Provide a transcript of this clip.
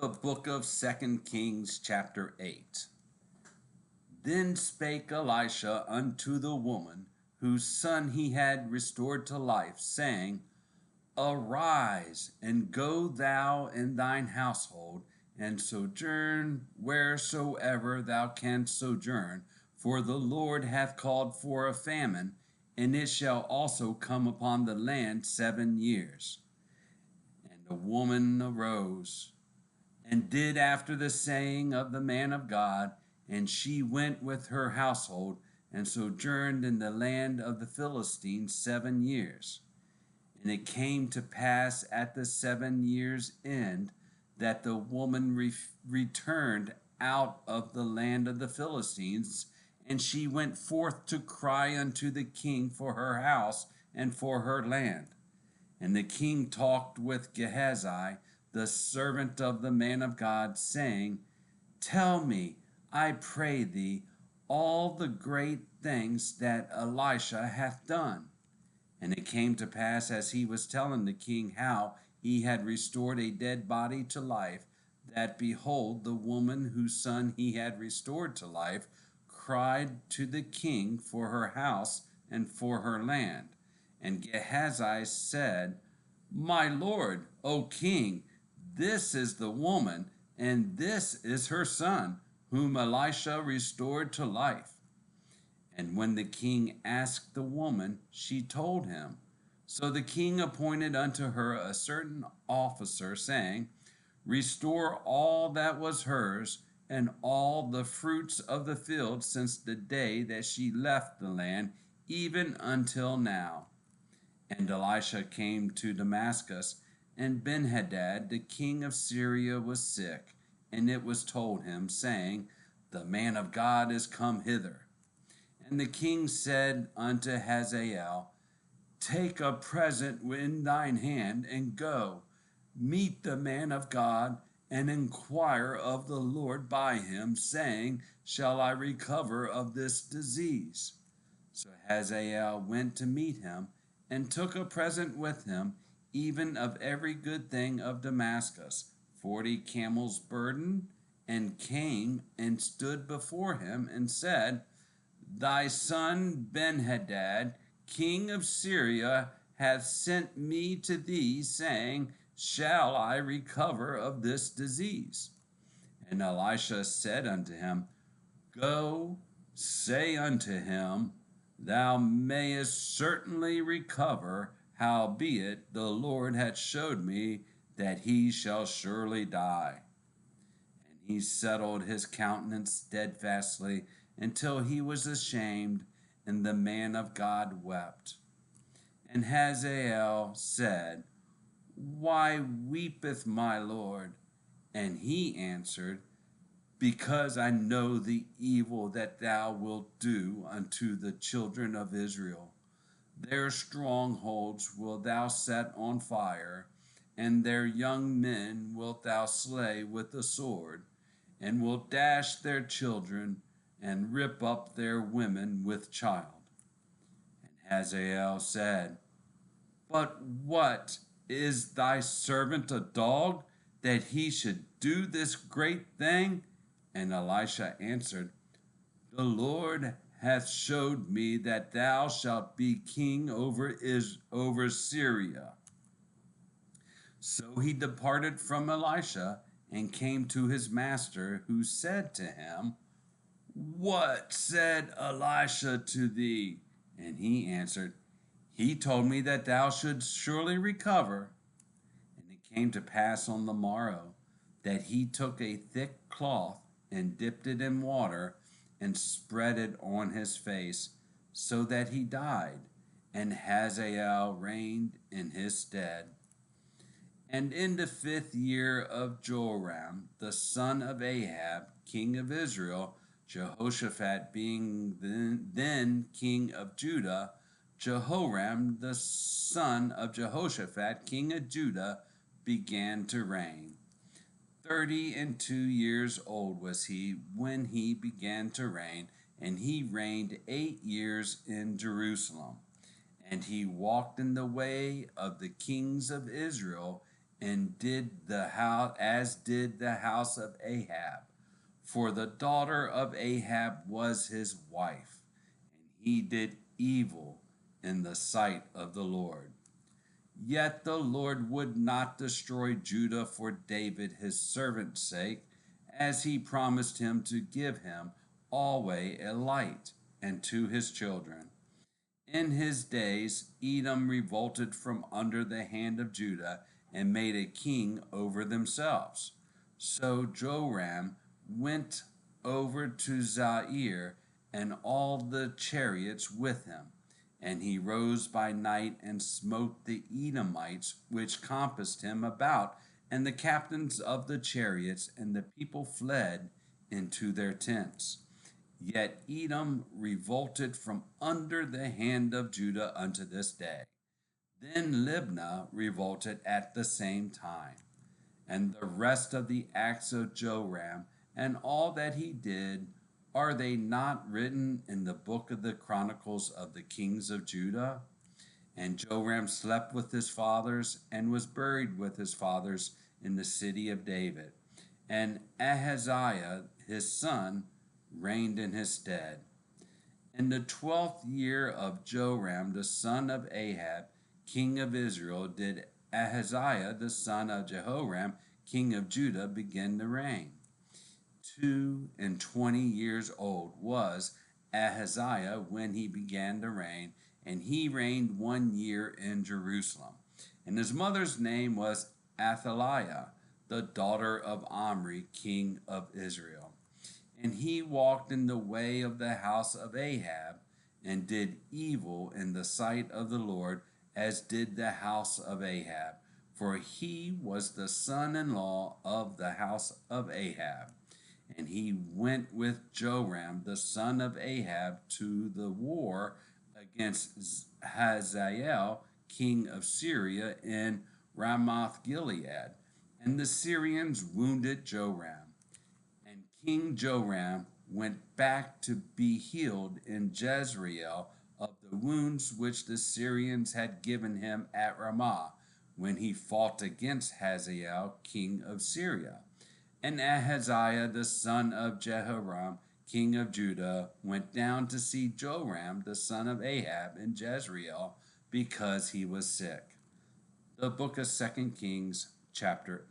The book of Second Kings, chapter 8. Then spake Elisha unto the woman whose son he had restored to life, saying, Arise, and go thou and thine household, and sojourn wheresoever thou canst sojourn, for the Lord hath called for a famine, and it shall also come upon the land 7 years. And the woman arose and did after the saying of the man of God, and she went with her household, and sojourned in the land of the Philistines 7 years. And it came to pass at the 7 years' end that the woman returned out of the land of the Philistines, and she went forth to cry unto the king for her house and for her land. And the king talked with Gehazi, the servant of the man of God, saying, Tell me, I pray thee, all the great things that Elisha hath done. And it came to pass, as he was telling the king how he had restored a dead body to life, that behold, the woman whose son he had restored to life cried to the king for her house and for her land. And Gehazi said, My lord, O king, this is the woman, and this is her son, whom Elisha restored to life. And when the king asked the woman, she told him. So the king appointed unto her a certain officer, saying, Restore all that was hers, and all the fruits of the field since the day that she left the land, even until now. And Elisha came to Damascus, and Benhadad the king of Syria was sick, and it was told him, saying, The man of God is come hither. And the king said unto Hazael, Take a present in thine hand, and go, meet the man of God, and inquire of the Lord by him, saying, Shall I recover of this disease? So Hazael went to meet him, and took a present with him, even of every good thing of Damascus, 40 camels' burden, and came and stood before him, and said, Thy son Benhadad, king of Syria, hath sent me to thee, saying, Shall I recover of this disease? And Elisha said unto him, Go, say unto him, Thou mayest certainly recover, howbeit the Lord hath showed me that he shall surely die. And he settled his countenance steadfastly until he was ashamed, and the man of God wept. And Hazael said, Why weepeth my Lord? And he answered, Because I know the evil that thou wilt do unto the children of Israel. Their strongholds wilt thou set on fire, and their young men wilt thou slay with the sword, and wilt dash their children, and rip up their women with child. And Hazael said, But what, is thy servant a dog, that he should do this great thing? And Elisha answered, The Lord hath showed me that thou shalt be king over Syria. So he departed from Elisha, and came to his master, who said to him, What said Elisha to thee? And he answered, He told me that thou shouldst surely recover. And it came to pass on the morrow, that he took a thick cloth, and dipped it in water, and spread it on his face, so that he died, and Hazael reigned in his stead. And in the 5th year of Joram, the son of Ahab, king of Israel, Jehoshaphat being then king of Judah, Jehoram, the son of Jehoshaphat, king of Judah, began to reign. 32 years old was he when he began to reign, and he reigned 8 years in Jerusalem. And he walked in the way of the kings of Israel, and did the house as did the house of Ahab, for the daughter of Ahab was his wife, and he did evil in the sight of the Lord. Yet the Lord would not destroy Judah for David his servant's sake, as he promised him to give him always a light, and to his children. In his days, Edom revolted from under the hand of Judah and made a king over themselves. So Joram went over to Zair and all the chariots with him. And he rose by night and smote the Edomites which compassed him about, and the captains of the chariots, and the people fled into their tents. Yet Edom revolted from under the hand of Judah unto this day. Then Libnah revolted at the same time. And the rest of the acts of Joram and all that he did, are they not written in the book of the Chronicles of the kings of Judah? And Joram slept with his fathers and was buried with his fathers in the city of David. And Ahaziah his son reigned in his stead. In the 12th year of Joram the son of Ahab, king of Israel, did Ahaziah the son of Jehoram, king of Judah, begin to reign. 22 years old was Ahaziah when he began to reign, and he reigned 1 year in Jerusalem. And his mother's name was Athaliah, the daughter of Omri, king of Israel. And he walked in the way of the house of Ahab, and did evil in the sight of the Lord, as did the house of Ahab, for he was the son-in-law of the house of Ahab. And he went with Joram the son of Ahab to the war against Hazael, king of Syria, in Ramoth Gilead. And the Syrians wounded Joram. And King Joram went back to be healed in Jezreel of the wounds which the Syrians had given him at Ramah, when he fought against Hazael, king of Syria. And Ahaziah the son of Jehoram, king of Judah, went down to see Joram the son of Ahab in Jezreel, because he was sick. The book of 2 Kings, chapter